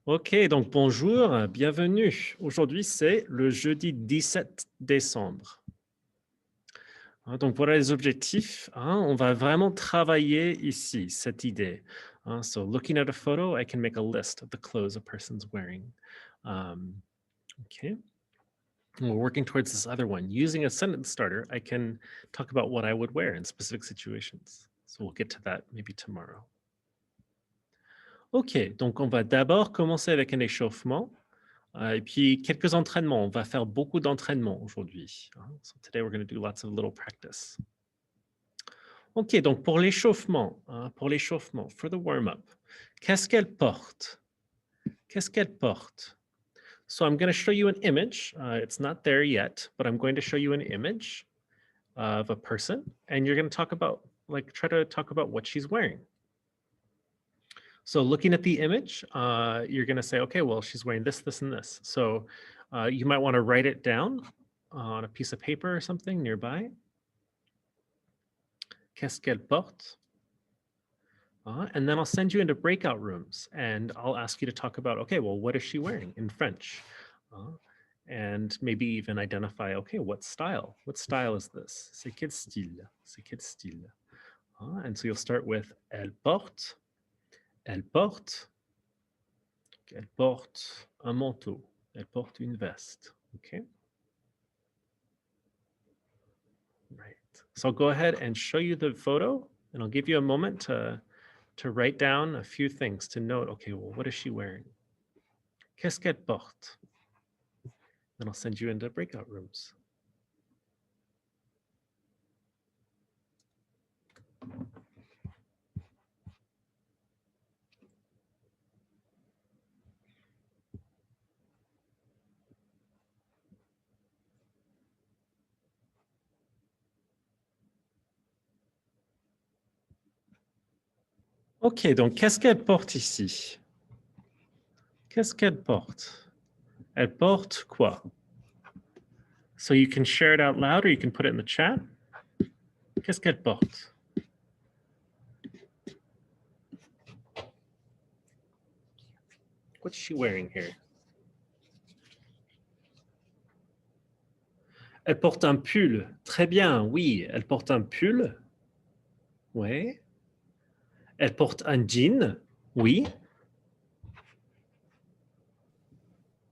Ok, donc bonjour, bienvenue. Aujourd'hui, c'est le jeudi 17 décembre. Donc voilà les objectifs. On va vraiment travailler ici, cette idée. So looking at a photo, I can make a list of the clothes a person's wearing. Okay. And we're working towards this other one. Using a sentence starter, I can talk about what I would wear in specific situations. So we'll get to that maybe tomorrow. Ok, donc on va d'abord commencer avec un échauffement. Et puis, quelques entraînements. On va faire beaucoup d'entraînements aujourd'hui. So today, we're going to do lots of little practice. OK, donc pour l'échauffement, for the warm-up, qu'est-ce qu'elle porte? Qu'est-ce qu'elle porte? So I'm going to show you an image. It's not there yet, but I'm going to show you an image of a person, and you're going to talk about, try to talk about what she's wearing. So looking at the image, you're going to say, okay, well, she's wearing this, this, and this. So you might want to write it down on a piece of paper or something nearby. Qu'est-ce qu'elle porte? And then I'll send you into breakout rooms and I'll ask you to talk about, okay, well, what is she wearing in French? And maybe even identify, okay, what style? What style is this? C'est quel style? C'est quel style? And so you'll start with elle porte. Elle porte. Elle porte un manteau. Elle porte une veste. Okay. Right. So I'll go ahead and show you the photo, and I'll give you a moment to write down a few things to note. Okay, well, what is she wearing? Qu'est-ce qu'elle porte? Then I'll send you into breakout rooms. Ok, donc qu'est-ce qu'elle porte ici? Qu'est-ce qu'elle porte? Elle porte quoi? So you can share it out loud or you can put it in the chat. Qu'est-ce qu'elle porte? What's she wearing here? Elle porte un pull. Très bien, oui, elle porte un pull. Ouais. Elle porte un jean. Oui.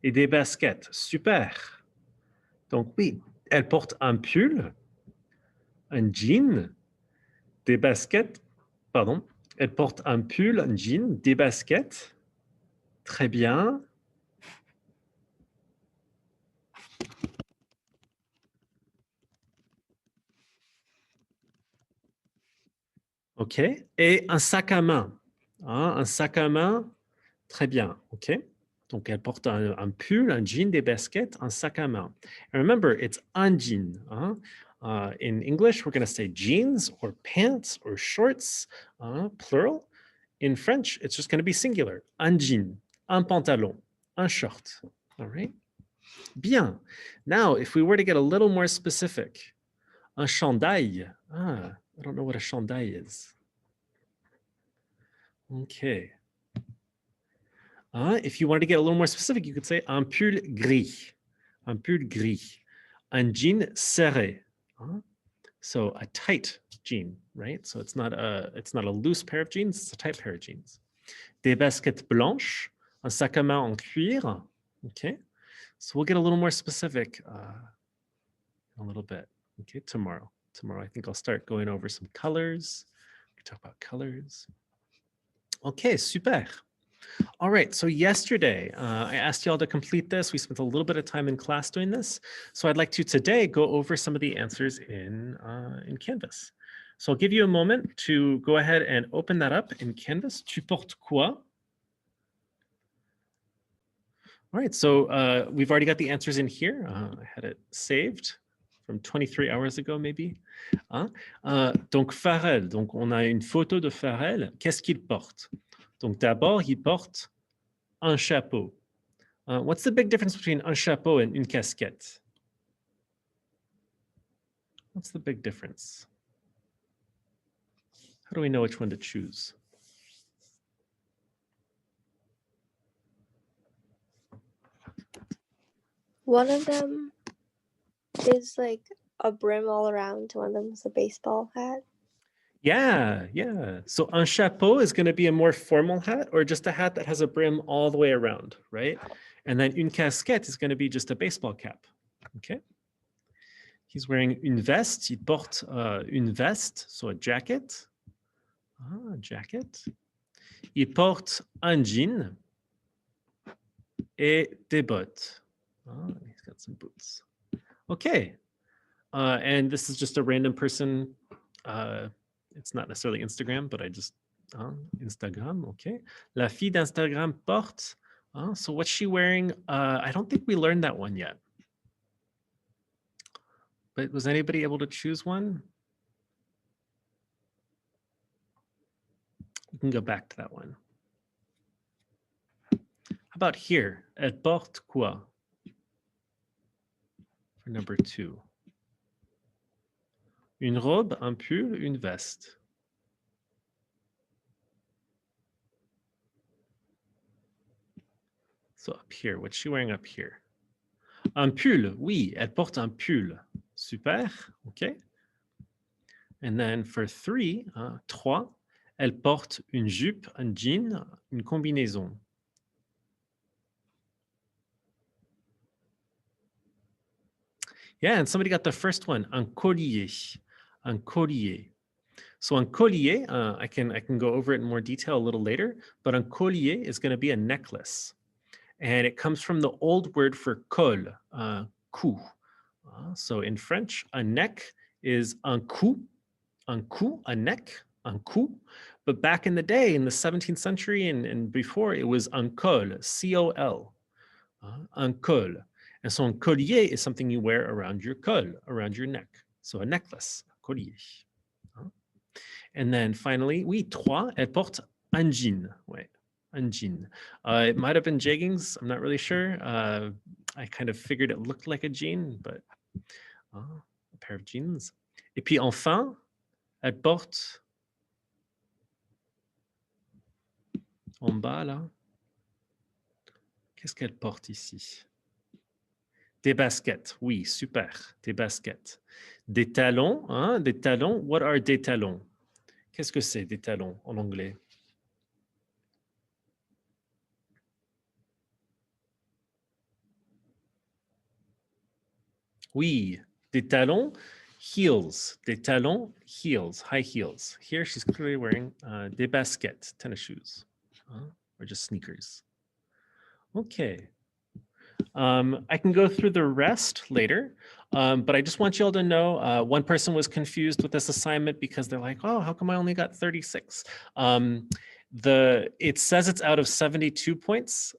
Et des baskets. Super. Donc oui, elle porte un pull, un jean, des baskets. Pardon. Elle porte un pull, un jean, des baskets. Très bien. OK. Et un sac à main. Un sac à main. Très bien. OK. Donc, elle porte un pull, un jean, des baskets, un sac à main. And remember, it's un jean. In English, we're going to say jeans or pants or shorts, plural. In French, it's just going to be singular. Un jean, un pantalon, un short. All right. Bien. Now, if we were to get a little more specific, un chandail. I don't know what a chandail is. Okay. If you wanted to get a little more specific, you could say un pull gris. Un pull gris. Un jean serré. So a tight jean, right? So it's not a loose pair of jeans, it's a tight pair of jeans. Des baskets blanches, un sac à main en cuir. Okay. So we'll get a little more specific in a little bit. Okay, tomorrow. Tomorrow, I think I'll start going over some colors. We can talk about colors. Okay, super. All right, so yesterday, I asked y'all to complete this. We spent a little bit of time in class doing this. So I'd like to today go over some of the answers in Canvas. So I'll give you a moment to go ahead and open that up in Canvas. Tu portes quoi? All right, so we've already got the answers in here. I had it saved from 23 hours ago, maybe. Donc, Pharrell, donc on a une photo de Pharrell. Qu'est-ce qu'il porte? Donc, d'abord, il porte un chapeau. What's the big difference between un chapeau and une casquette? What's the big difference? How do we know which one to choose? One of them is like a brim all around. One of them is a baseball hat. Yeah, yeah. So un chapeau is going to be a more formal hat or just a hat that has a brim all the way around, right? And then une casquette is going to be just a baseball cap. Okay. He's wearing une veste. Il porte une veste, so a jacket. Ah, jacket. Il porte un jean et des bottes. Oh, he's got some boots. Okay. And this is just a random person. It's not necessarily Instagram, but I just, Instagram, okay. La fille d'Instagram porte. So what's she wearing? I don't think we learned that one yet. But was anybody able to choose one? We can go back to that one. How about here? Elle porte quoi? For number 2. Une robe, un pull, une veste. So up here, what's she wearing up here? Un pull, oui, elle porte un pull. Super, okay. And then for 3, 3, elle porte une jupe, un jean, une combinaison. Yeah, and somebody got the first one, un collier, un collier. So un collier, I can go over it in more detail a little later, but un collier is going to be a necklace. And it comes from the old word for col, cou. So in French, a neck is un cou, a neck, un cou. But back in the day, in the 17th century and before, it was un col, C-O-L, un col. And so un collier is something you wear around your col, around your neck. So a necklace, collier. And then finally, oui, 3, elle porte un jean. Ouais, un jean. It might have been jeggings. I'm not really sure. I kind of figured it looked like a jean, but a pair of jeans. Et puis enfin, elle porte en bas là. Qu'est-ce qu'elle porte ici? Des baskets. Oui, super. Des baskets. Des talons. Hein? Des talons. What are des talons? Qu'est-ce que c'est des talons en anglais? Oui, des talons, heels. Des talons, heels, high heels. Here she's clearly wearing des baskets, tennis shoes, or just sneakers. Okay. I can go through the rest later, but I just want you all to know one person was confused with this assignment because they're like, oh, how come I only got 36? It says it's out of 72 points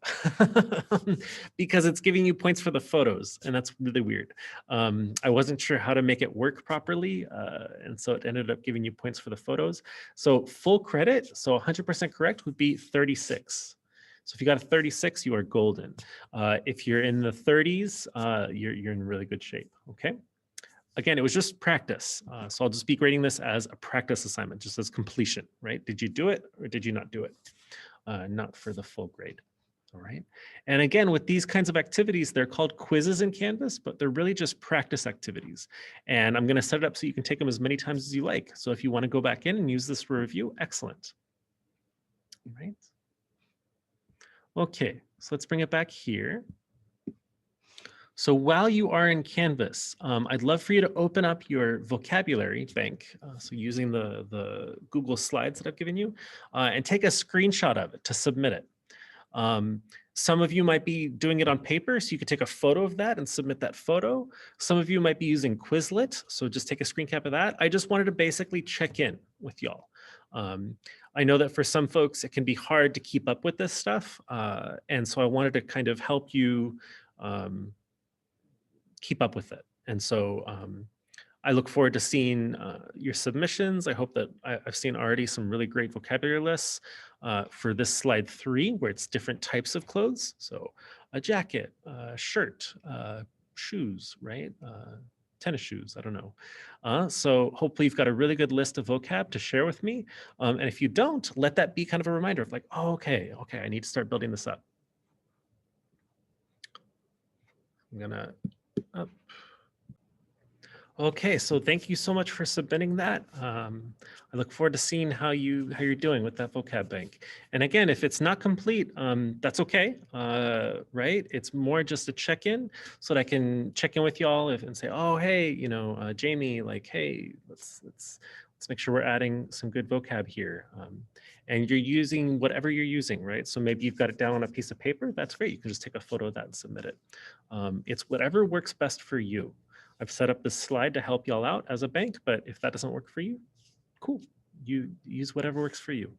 because it's giving you points for the photos, and that's really weird. I wasn't sure how to make it work properly, and so it ended up giving you points for the photos. So full credit, so 100% correct would be 36. So if you got a 36, you are golden. If you're in the 30s, you're in really good shape, okay? Again, it was just practice. So I'll just be grading this as a practice assignment, just as completion, right? Did you do it or did you not do it? Not for the full grade, all right? And again, with these kinds of activities, they're called quizzes in Canvas, but they're really just practice activities. And I'm gonna set it up so you can take them as many times as you like. So if you wanna go back in and use this for review, excellent, all right? Okay, so let's bring it back here. So while you are in Canvas, I'd love for you to open up your vocabulary bank, so using the Google Slides that I've given you, and take a screenshot of it to submit it. Some of you might be doing it on paper, so you could take a photo of that and submit that photo. Some of you might be using Quizlet, so just take a screen cap of that. I just wanted to basically check in with y'all. I know that for some folks, it can be hard to keep up with this stuff, and so I wanted to kind of help you keep up with it. And so I look forward to seeing your submissions. I hope that I've seen already some really great vocabulary lists for this slide 3, where it's different types of clothes. So a jacket, a shirt, shoes, right? Tennis shoes, I don't know. So hopefully you've got a really good list of vocab to share with me. And if you don't, let that be kind of a reminder of like, oh, okay, I need to start building this up. I'm gonna up. Okay, so thank you so much for submitting that. I look forward to seeing how you're doing with that vocab bank. And again, if it's not complete, that's okay, right? It's more just a check-in so that I can check in with y'all and say, oh, hey, you know, Jamie, like, hey, let's make sure we're adding some good vocab here. And you're using whatever you're using, right? So maybe you've got it down on a piece of paper. That's great. You can just take a photo of that and submit it. It's whatever works best for you. I've set up this slide to help y'all out as a bank, but if that doesn't work for you, cool. You use whatever works for you.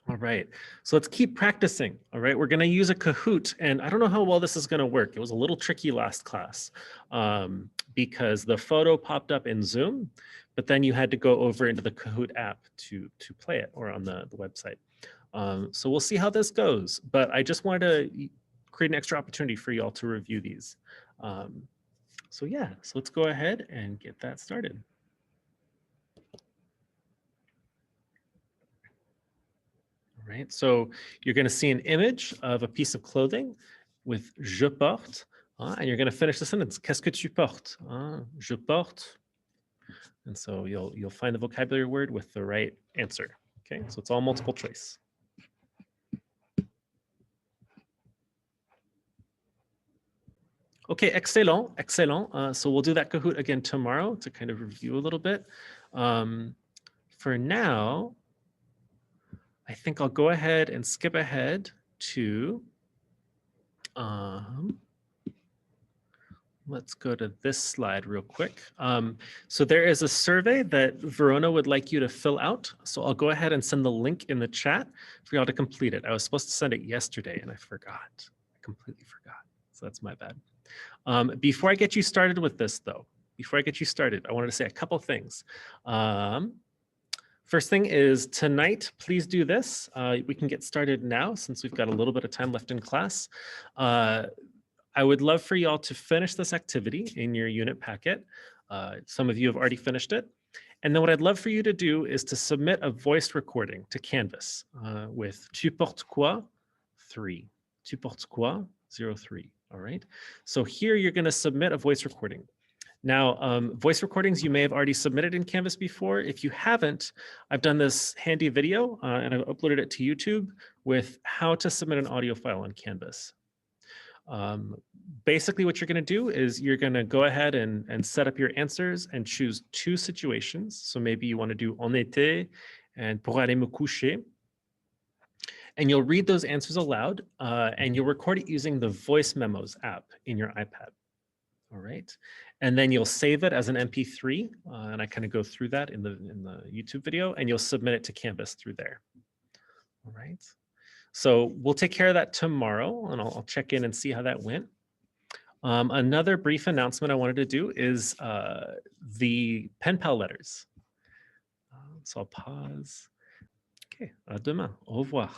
All right, so let's keep practicing. All right, we're gonna use a Kahoot, and I don't know how well this is gonna work. It was a little tricky last class because the photo popped up in Zoom, but then you had to go over into the Kahoot app to play it, or on the website. So we'll see how this goes, but I just wanted to create an extra opportunity for y'all to review these. So yeah, so let's go ahead and get that started. All right, so you're going to see an image of a piece of clothing with je porte, and you're going to finish the sentence. Qu'est-ce que tu portes? Je porte. And so you'll find the vocabulary word with the right answer. Okay, so it's all multiple choice. Okay, excellent, excellent. So we'll do that Kahoot again tomorrow to kind of review a little bit. For now, I think I'll go ahead and skip ahead to, let's go to this slide real quick. So there is a survey that Verona would like you to fill out. So I'll go ahead and send the link in the chat for y'all to complete it. I was supposed to send it yesterday and I forgot. I completely forgot. So that's my bad. Before I get you started with this though, I wanted to say a couple things. First thing is tonight, please do this. We can get started now since we've got a little bit of time left in class. I would love for y'all to finish this activity in your unit packet. Some of you have already finished it. And then what I'd love for you to do is to submit a voice recording to Canvas with Tu portes quoi? 3. Tu portes quoi? 03. All right. So here you're going to submit a voice recording. Now, voice recordings you may have already submitted in Canvas before. If you haven't, I've done this handy video and I've uploaded it to YouTube with how to submit an audio file on Canvas. Basically, what you're going to do is you're going to go ahead and set up your answers and choose 2 situations. So maybe you want to do en été and pour aller me coucher. And you'll read those answers aloud and you'll record it using the Voice Memos app in your iPad. All right. And then you'll save it as an MP3. And I kind of go through that in the YouTube video, and you'll submit it to Canvas through there. All right. So we'll take care of that tomorrow, and I'll check in and see how that went. Another brief announcement I wanted to do is the pen pal letters. So I'll pause. Okay, à demain. Au revoir.